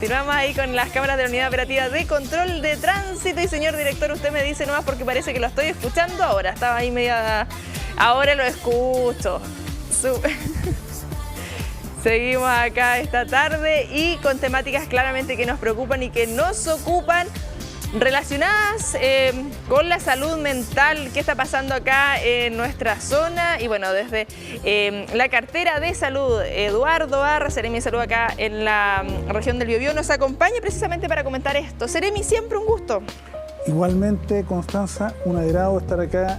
Continuamos ahí con las cámaras de la Unidad Operativa de Control de Tránsito. Y señor director, usted me dice nomás porque parece que lo estoy escuchando ahora. Estaba ahí media... Ahora lo escucho. Seguimos acá esta tarde y con temáticas claramente que nos preocupan y que nos ocupan, relacionadas con la salud mental. ¿Qué está pasando acá en nuestra zona? Y bueno, desde la cartera de salud, Eduardo Arra, Seremi de Salud acá en la región del Biobío, nos acompaña precisamente para comentar esto. Seremi, siempre un gusto. Igualmente, Constanza, un agrado estar acá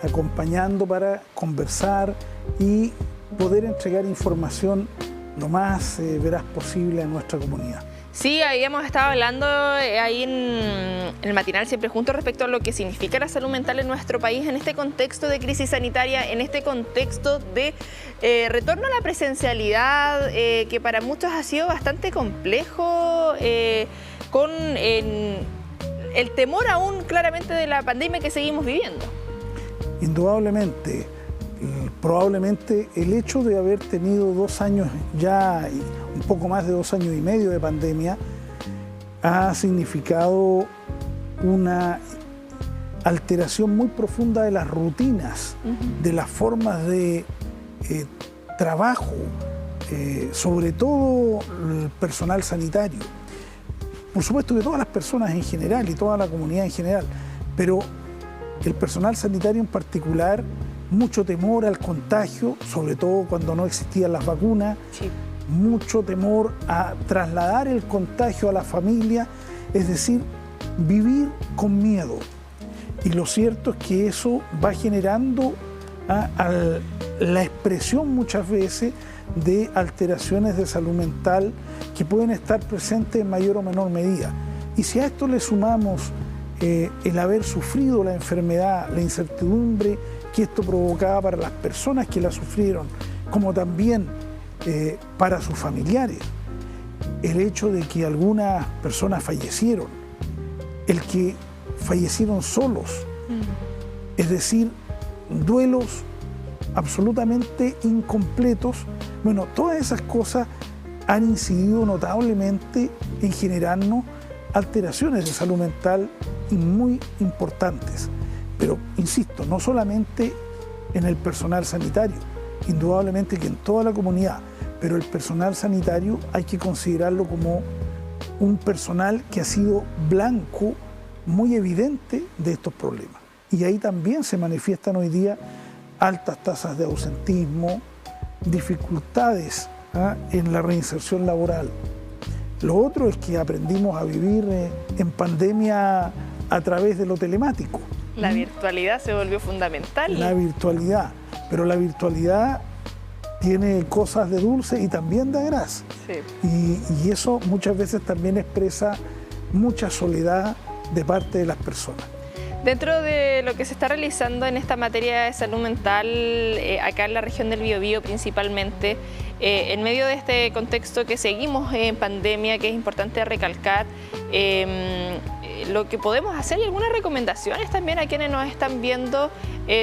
acompañando para conversar y poder entregar información lo más veraz posible a nuestra comunidad. Sí, habíamos estado hablando ahí en el matinal Siempre Juntos respecto a lo que significa la salud mental en nuestro país en este contexto de crisis sanitaria, en este contexto de retorno a la presencialidad, que para muchos ha sido bastante complejo, con el temor aún claramente de la pandemia que seguimos viviendo. Indudablemente, probablemente el hecho de haber tenido 2 años ya, un poco más de 2 años y medio de pandemia, ha significado una alteración muy profunda de las rutinas, de las formas de trabajo, sobre todo el personal sanitario. Por supuesto que todas las personas en general y toda la comunidad en general, pero el personal sanitario en particular, mucho temor al contagio, sobre todo cuando no existían las vacunas, sí. Mucho temor a trasladar el contagio a la familia, es decir, vivir con miedo. Y lo cierto es que eso va generando la expresión muchas veces de alteraciones de salud mental que pueden estar presentes en mayor o menor medida. Y si a esto le sumamos el haber sufrido la enfermedad, la incertidumbre que esto provocaba para las personas que la sufrieron, como también para sus familiares, el hecho de que algunas personas fallecieron, el que fallecieron solos, es decir, duelos absolutamente incompletos, bueno, todas esas cosas han incidido notablemente en generarnos alteraciones de salud mental y muy importantes. Pero, insisto, no solamente en el personal sanitario, indudablemente que en toda la comunidad, pero el personal sanitario hay que considerarlo como un personal que ha sido blanco muy evidente de estos problemas. Y ahí también se manifiestan hoy día altas tasas de ausentismo, dificultades en la reinserción laboral. Lo otro es que aprendimos a vivir en pandemia a través de lo telemático. La virtualidad se volvió fundamental. La virtualidad, pero la virtualidad tiene cosas de dulce y también de gras. Sí. Y eso muchas veces también expresa mucha soledad de parte de las personas. Dentro de lo que se está realizando en esta materia de salud mental, acá en la región del Biobío principalmente, en medio de este contexto que seguimos en pandemia, que es importante recalcar, lo que podemos hacer y algunas recomendaciones también a quienes nos están viendo,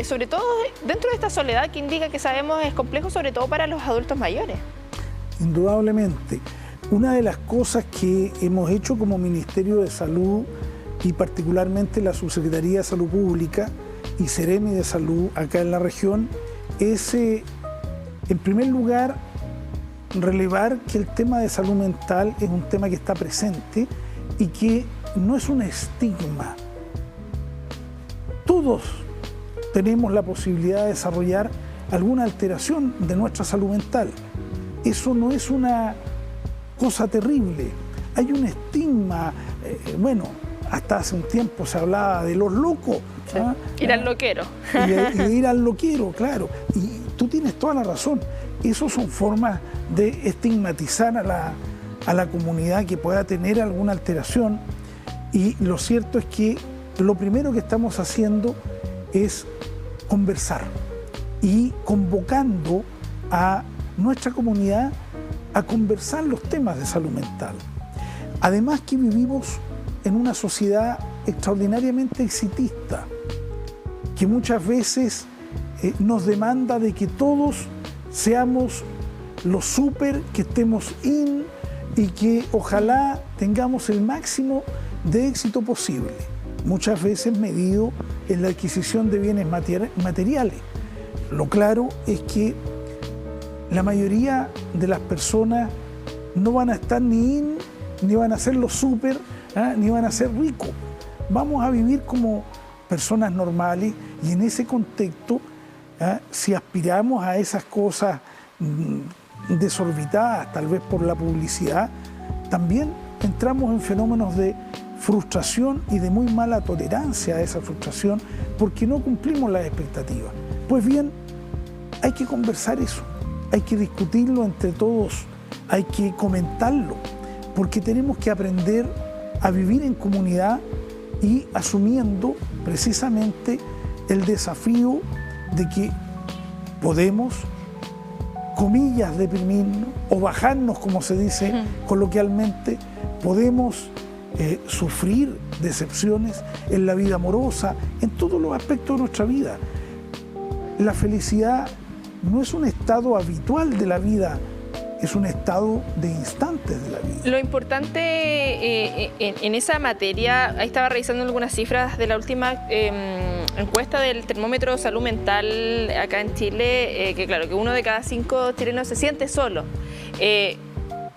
sobre todo dentro de esta soledad que indica que sabemos es complejo, sobre todo para los adultos mayores. Indudablemente. Una de las cosas que hemos hecho como Ministerio de Salud y particularmente la Subsecretaría de Salud Pública y Seremi de Salud acá en la región es, en primer lugar, relevar que el tema de salud mental es un tema que está presente y que no es un estigma. Todos tenemos la posibilidad de desarrollar alguna alteración de nuestra salud mental. Eso no es una cosa terrible. Hay un estigma, bueno, hasta hace un tiempo se hablaba de los locos. Sí. Ir al loquero. Y de ir al loquero, claro. Y tú tienes toda la razón. Esas son formas de estigmatizar a la comunidad que pueda tener alguna alteración. Y lo cierto es que lo primero que estamos haciendo es conversar y convocando a nuestra comunidad a conversar los temas de salud mental. Además que vivimos en una sociedad extraordinariamente exitista, que muchas veces nos demanda de que todos seamos los súper, que estemos y que ojalá tengamos el máximo de éxito posible, muchas veces medido en la adquisición de bienes materiales. Lo claro es que la mayoría de las personas no van a estar ni van a ser los súper, ni van a ser ricos. Vamos a vivir como personas normales y en ese contexto, si aspiramos a esas cosas desorbitadas, tal vez por la publicidad, también entramos en fenómenos de frustración y de muy mala tolerancia a esa frustración porque no cumplimos las expectativas. Pues bien, hay que conversar eso, hay que discutirlo entre todos, hay que comentarlo, porque tenemos que aprender a vivir en comunidad y asumiendo precisamente el desafío de que podemos, comillas, deprimirnos o bajarnos, como se dice coloquialmente, podemos sufrir decepciones en la vida amorosa, en todos los aspectos de nuestra vida. La felicidad no es un estado habitual de la vida, es un estado de instantes de la vida. Lo importante en esa materia, ahí estaba revisando algunas cifras de la última encuesta del termómetro de salud mental acá en Chile, que claro, que 1 de cada 5 chilenos se siente solo.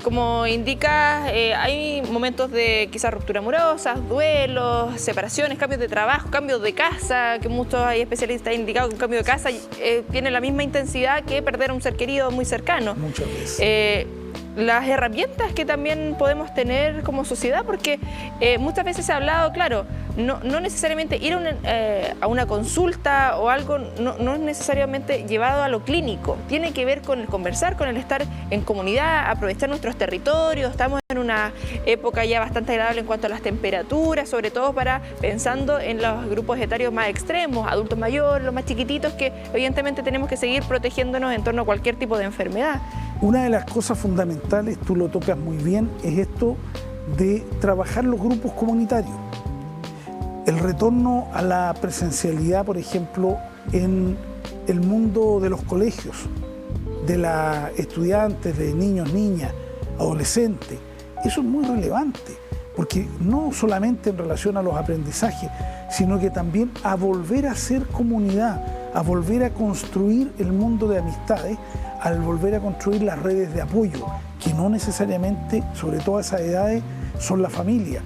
Como indica, hay momentos de quizás ruptura amorosa, duelos, separaciones, cambios de trabajo, cambios de casa, que muchos hay especialistas han indicado que un cambio de casa tiene la misma intensidad que perder a un ser querido muy cercano. Muchas veces. Las herramientas que también podemos tener como sociedad, porque muchas veces se ha hablado, claro, no necesariamente ir a una consulta o algo, no es necesariamente llevado a lo clínico, tiene que ver con el conversar, con el estar en comunidad, aprovechar nuestros territorios. Estamos en una época ya bastante agradable en cuanto a las temperaturas, sobre todo pensando en los grupos etarios más extremos, adultos mayores, los más chiquititos, que evidentemente tenemos que seguir protegiéndonos en torno a cualquier tipo de enfermedad. Una de las cosas fundamentales, tú lo tocas muy bien, es esto de trabajar los grupos comunitarios. El retorno a la presencialidad, por ejemplo, en el mundo de los colegios, de las estudiantes, de niños, niñas, adolescentes, eso es muy relevante, porque no solamente en relación a los aprendizajes, sino que también a volver a ser comunidad, a volver a construir el mundo de amistades, al volver a construir las redes de apoyo, que no necesariamente, sobre todo a esas edades, son la familia.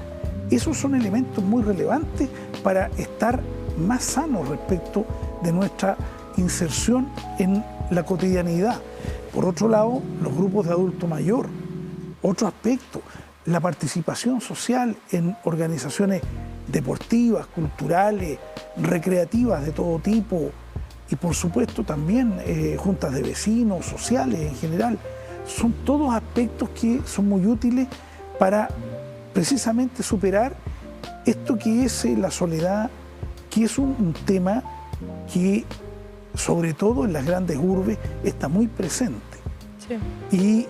Esos son elementos muy relevantes para estar más sanos respecto de nuestra inserción en la cotidianidad. Por otro lado, los grupos de adulto mayor, otro aspecto, la participación social en organizaciones deportivas, culturales, recreativas de todo tipo, y por supuesto también juntas de vecinos, sociales en general. Son todos aspectos que son muy útiles para precisamente superar esto que es la soledad, que es un tema que sobre todo en las grandes urbes está muy presente. Sí. Y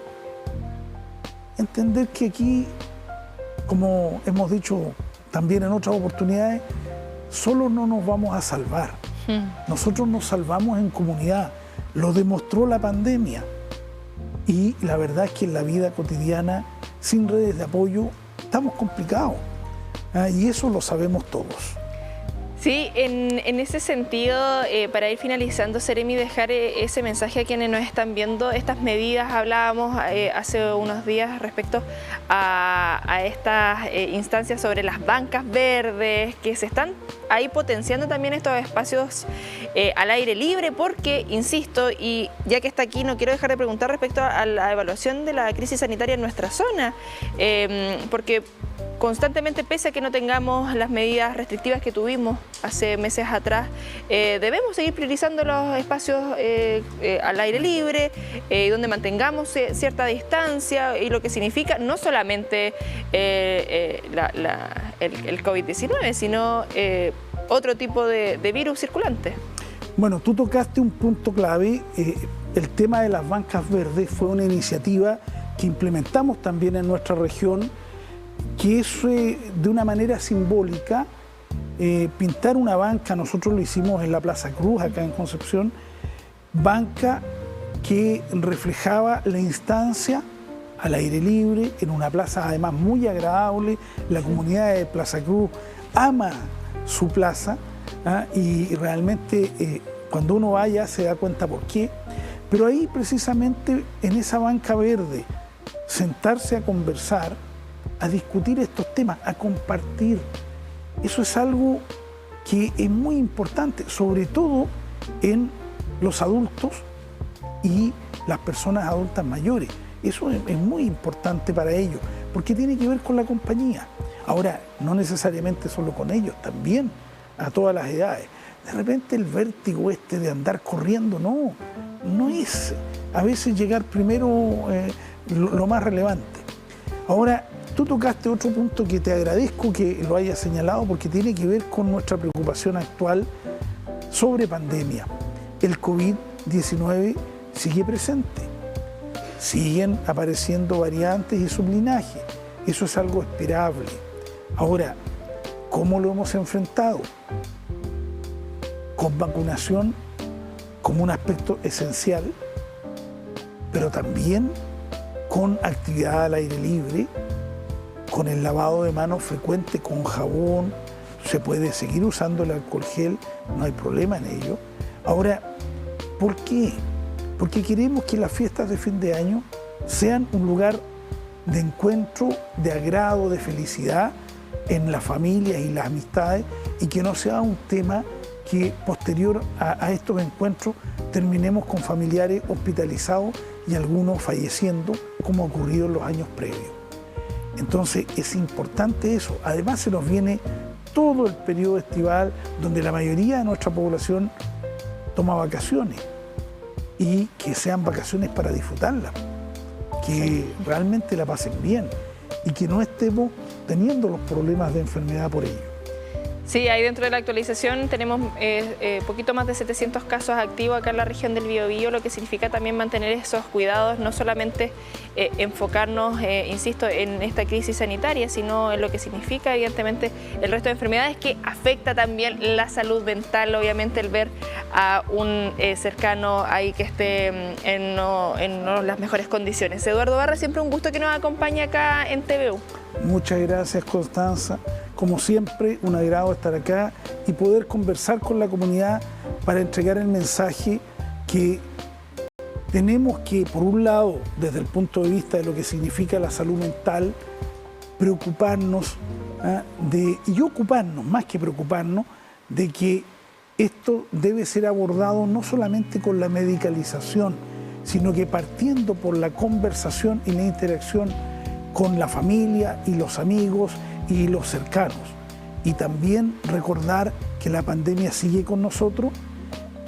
entender que aquí, como hemos dicho también en otras oportunidades, solo no nos vamos a salvar. Nosotros nos salvamos en comunidad, lo demostró la pandemia. Y la verdad es que en la vida cotidiana, sin redes de apoyo, estamos complicados. Y eso lo sabemos todos. Sí, en ese sentido, para ir finalizando, Seremi, dejar ese mensaje a quienes nos están viendo. Estas medidas, hablábamos hace unos días respecto a estas instancias sobre las bancas verdes, que se están ahí potenciando también estos espacios al aire libre, porque, insisto, y ya que está aquí, no quiero dejar de preguntar respecto a la evaluación de la crisis sanitaria en nuestra zona, porque constantemente, pese a que no tengamos las medidas restrictivas que tuvimos hace meses atrás, debemos seguir priorizando los espacios al aire libre, donde mantengamos cierta distancia, y lo que significa no solamente el COVID-19, sino otro tipo de virus circulante. Bueno, tú tocaste un punto clave. El tema de las bancas verdes fue una iniciativa que implementamos también en nuestra región, que es de una manera simbólica pintar una banca. Nosotros lo hicimos en la Plaza Cruz, acá en Concepción, banca que reflejaba la instancia al aire libre, en una plaza además muy agradable. La comunidad de Plaza Cruz ama su plaza, y realmente cuando uno vaya se da cuenta por qué. Pero ahí precisamente en esa banca verde, sentarse a conversar, a discutir estos temas, a compartir, eso es algo que es muy importante, sobre todo en los adultos y las personas adultas mayores. Eso es muy importante para ellos, porque tiene que ver con la compañía. Ahora, no necesariamente solo con ellos, también a todas las edades. De repente el vértigo de andar corriendo, no es a veces llegar primero lo más relevante. Ahora, tú tocaste otro punto que te agradezco que lo hayas señalado, porque tiene que ver con nuestra preocupación actual sobre pandemia. El COVID-19 sigue presente, siguen apareciendo variantes y sublinajes, eso es algo esperable. Ahora, ¿cómo lo hemos enfrentado? Con vacunación como un aspecto esencial, pero también con actividad al aire libre, con el lavado de manos frecuente con jabón, se puede seguir usando el alcohol gel, no hay problema en ello. Ahora, ¿por qué? Porque queremos que las fiestas de fin de año sean un lugar de encuentro, de agrado, de felicidad en las familias y las amistades, y que no sea un tema que posterior a estos encuentros terminemos con familiares hospitalizados y algunos falleciendo, como ha ocurrido en los años previos. Entonces es importante eso. Además se nos viene todo el periodo estival, donde la mayoría de nuestra población toma vacaciones, y que sean vacaciones para disfrutarlas, que realmente la pasen bien y que no estemos teniendo los problemas de enfermedad por ello. Sí, ahí dentro de la actualización tenemos poquito más de 700 casos activos acá en la región del Biobío, lo que significa también mantener esos cuidados, no solamente enfocarnos, insisto, en esta crisis sanitaria, sino en lo que significa evidentemente el resto de enfermedades, que afecta también la salud mental, obviamente el ver a un cercano ahí que esté en no las mejores condiciones. Eduardo Barra, siempre un gusto que nos acompañe acá en TVU. Muchas gracias, Constanza. Como siempre, un agrado estar acá y poder conversar con la comunidad para entregar el mensaje que tenemos que, por un lado, desde el punto de vista de lo que significa la salud mental, preocuparnos y ocuparnos, más que preocuparnos, de que esto debe ser abordado no solamente con la medicalización, sino que partiendo por la conversación y la interacción con la familia y los amigos y los cercanos. Y también recordar que la pandemia sigue con nosotros,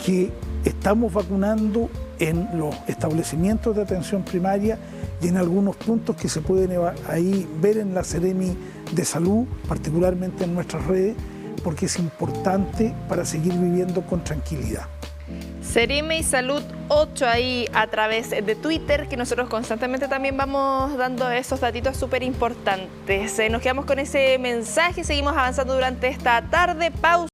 que estamos vacunando en los establecimientos de atención primaria y en algunos puntos que se pueden ahí ver en la Seremi de Salud, particularmente en nuestras redes, porque es importante para seguir viviendo con tranquilidad. Seremi Salud 8 ahí a través de Twitter, que nosotros constantemente también vamos dando esos datitos súper importantes. Nos quedamos con ese mensaje, seguimos avanzando durante esta tarde. Pausa.